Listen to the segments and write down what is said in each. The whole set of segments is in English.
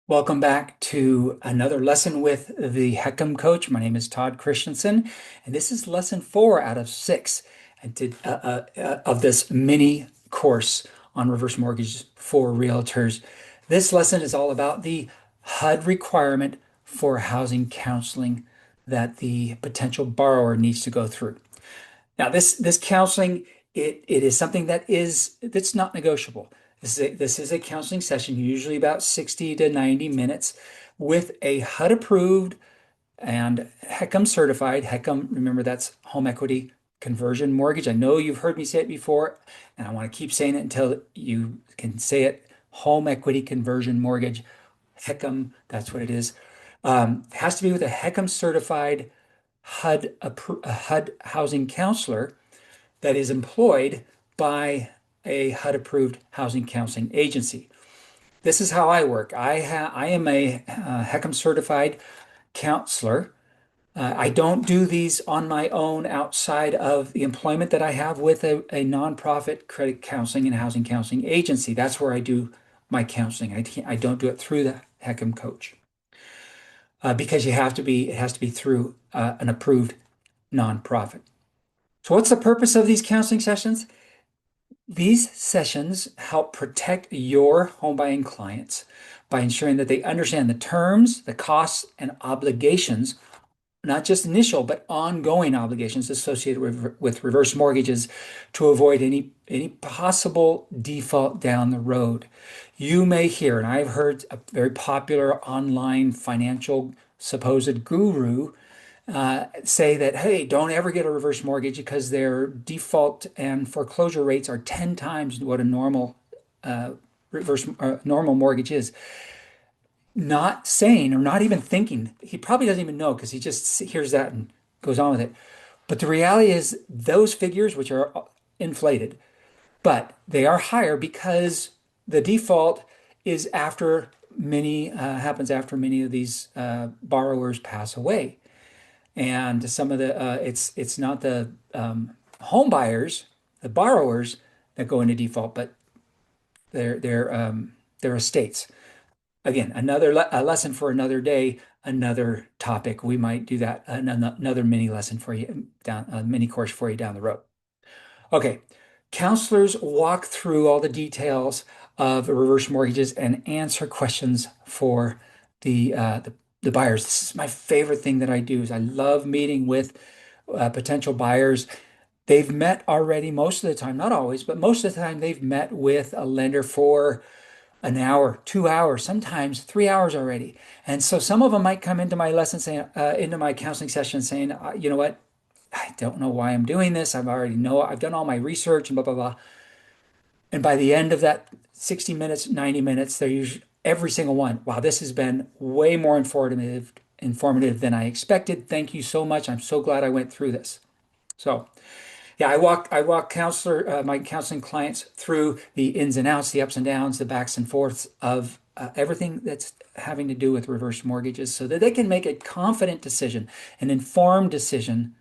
Welcome back to another lesson with the HECM coach. My name is Todd Christensen, and this is lesson 4 out of 6 of this mini course on reverse mortgages for realtors. This lesson is all about the HUD requirement for housing counseling that the potential borrower needs to go through. Now, this counseling, it is something that's not negotiable. This is a counseling session, usually about 60 to 90 minutes, with a HUD approved and HECM certified. HECM, remember that's home equity conversion mortgage. I know you've heard me say it before, and I want to keep saying it until you can say it. Home equity conversion mortgage, HECM, that's what it is. It has to be with a HECM certified HUD housing counselor that is employed by a HUD-approved housing counseling agency. This is how I work. I am a HECM certified counselor. I don't do these on my own outside of the employment that I have with a nonprofit credit counseling and housing counseling agency. That's where I do my counseling. I don't do it through the HECM coach because it has to be through an approved nonprofit. So what's the purpose of these counseling sessions? These sessions help protect your home buying clients by ensuring that they understand the terms, the costs, and obligations, not just initial, but ongoing obligations associated with reverse mortgages to avoid any possible default down the road. You may hear, and I've heard a very popular online financial supposed guru say that, hey, don't ever get a reverse mortgage because their default and foreclosure rates are 10 times what a normal mortgage is. Not saying or not even thinking, he probably doesn't even know because he just hears that and goes on with it. But the reality is those figures, which are inflated, but they are higher because the default is after many happens after many of these borrowers pass away. And some of the it's not the home buyers, the borrowers that go into default, but their estates. Again, a lesson for another day, another topic. We might do that another mini lesson for you down a mini course for you down the road. Okay, counselors walk through all the details of reverse mortgages and answer questions for the buyers. This is my favorite thing that I do is I love meeting with potential buyers. They've met already most of the time, not always, but most of the time they've met with a lender for an hour, 2 hours, sometimes 3 hours already. And so some of them might come into my lesson saying, into my counseling session saying, you know what? I don't know why I'm doing this. I've done all my research and blah, blah, blah. And by the end of that 60 minutes, 90 minutes, they're usually every single one. Wow, this has been way more informative than I expected. Thank you so much. I'm so glad I went through this. So yeah, I walk my counseling clients through the ins and outs, the ups and downs, the backs and forths of everything that's having to do with reverse mortgages so that they can make a confident decision, an informed decision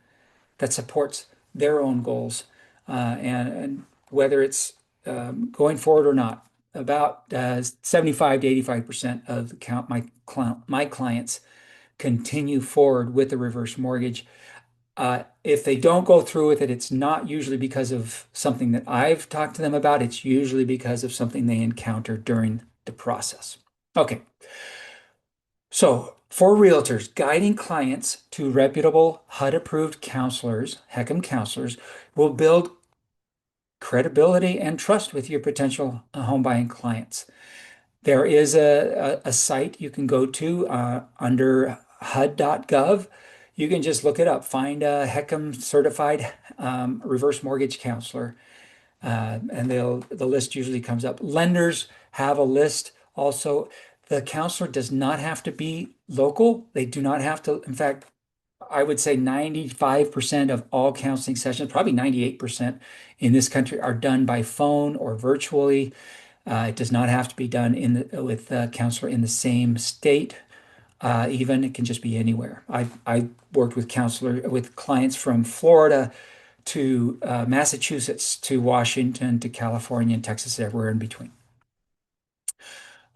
that supports their own goals, and whether it's going forward or not. About 75 to 85% of my clients continue forward with the reverse mortgage. If they don't go through with it, it's not usually because of something that I've talked to them about. It's usually because of something they encounter during the process. Okay, so for realtors, guiding clients to reputable HUD-approved counselors, HECM counselors, will build credibility and trust with your potential home buying clients. There is a site you can go to under HUD.gov. You can just look it up, find a HECM certified reverse mortgage counselor, and the list usually comes up. Lenders have a list also. The counselor does not have to be local. They do not have to. In fact, I would say 95% of all counseling sessions, probably 98% in this country, are done by phone or virtually. It does not have to be done with a counselor in the same state. Even it can just be anywhere. I worked with clients from Florida to Massachusetts to Washington to California and Texas, everywhere in between.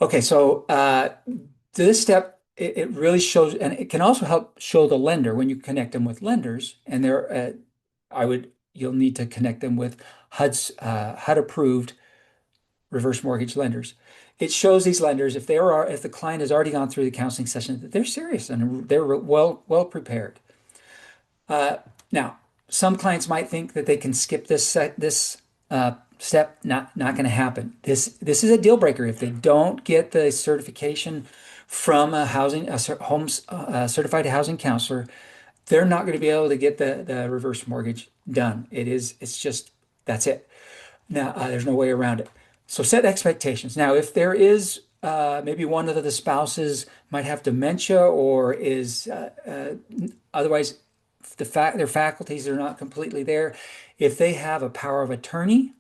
Okay, so this step, it really shows, and it can also help show the lender when you connect them with lenders, and you'll need to connect them with HUD-approved reverse mortgage lenders. It shows these lenders if the client has already gone through the counseling session that they're serious and they're well prepared. Uh, Now, some clients might think that they can skip this step. Not going to happen. This is a deal breaker. If they don't get the certification from a certified housing counselor, they're not going to be able to get the reverse mortgage done. It's just that's it. Now, there's no way around it. So set expectations. Now, if there is maybe one of the spouses might have dementia or is otherwise their faculties are not completely there. If they have a power of attorney,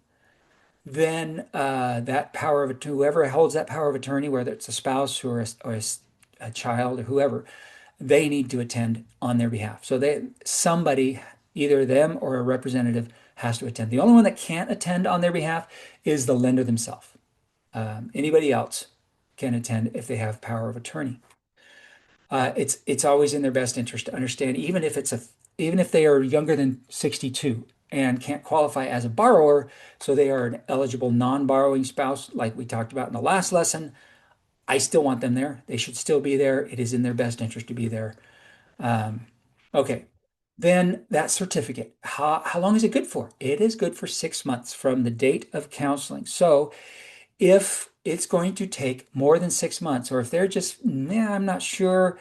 then that power of whoever holds that power of attorney, whether it's a spouse or a child or whoever, they need to attend on their behalf. So somebody, either them or a representative, has to attend. The only one that can't attend on their behalf is the lender themselves. Anybody else can attend if they have power of attorney. It's always in their best interest to understand, even if they are younger than 62 and can't qualify as a borrower, so they are an eligible non-borrowing spouse, like we talked about in the last lesson. I still want them there. They should still be there. It is in their best interest to be there. Um, okay. Then that certificate, how long is it good for? It is good for 6 months from the date of counseling. So if it's going to take more than 6 months, or if they're just, nah, I'm not sure,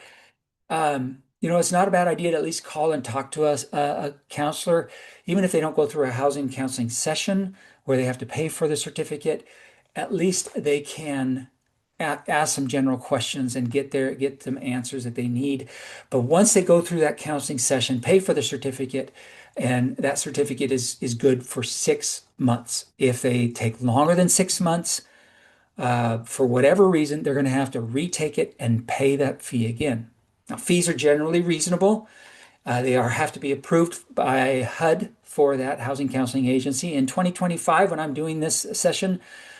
it's not a bad idea to at least call and talk to a counselor, even if they don't go through a housing counseling session where they have to pay for the certificate. At least they can ask some general questions and get some answers that they need. But once they go through that counseling session, pay for the certificate, and that certificate is good for 6 months. If they take longer than 6 months, for whatever reason, they're going to have to retake it and pay that fee again. Now, fees are generally reasonable. Have to be approved by HUD for that housing counseling agency. In 2025, when I'm doing this session,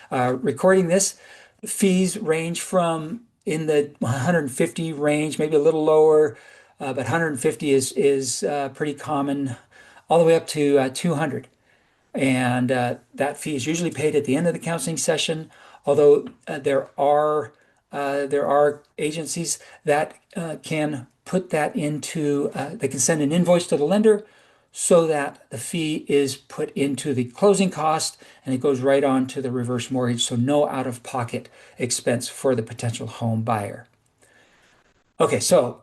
recording this, fees range from in the 150 range, maybe a little lower, but 150 is pretty common, all the way up to 200. And that fee is usually paid at the end of the counseling session, although there are agencies that can put that into, they can send an invoice to the lender so that the fee is put into the closing cost and it goes right on to the reverse mortgage. So no out-of-pocket expense for the potential home buyer. Okay, so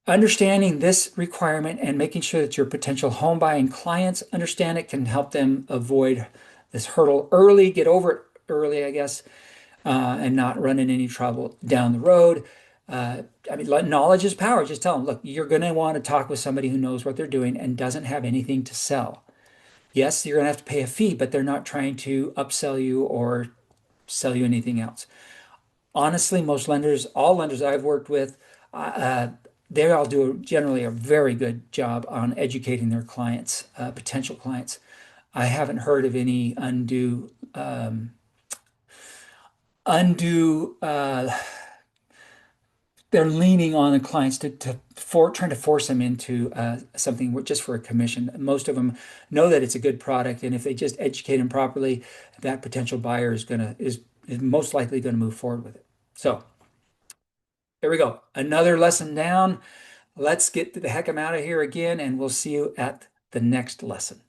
understanding this requirement and making sure that your potential home buying clients understand it can help them avoid this hurdle early, get over it early, I guess, and not run in any trouble down the road. Knowledge is power. Just tell them, look, you're going to want to talk with somebody who knows what they're doing and doesn't have anything to sell. Yes, you're going to have to pay a fee, but they're not trying to upsell you or sell you anything else. Honestly, all lenders I've worked with, they all do generally a very good job on educating their clients, potential clients. I haven't heard of any undue they're leaning on the clients trying to force them into something just for a commission. Most of them know that it's a good product, and if they just educate them properly, that potential buyer is most likely going to move forward with it. So there we go. Another lesson down. Let's get the heck out of here again, and we'll see you at the next lesson.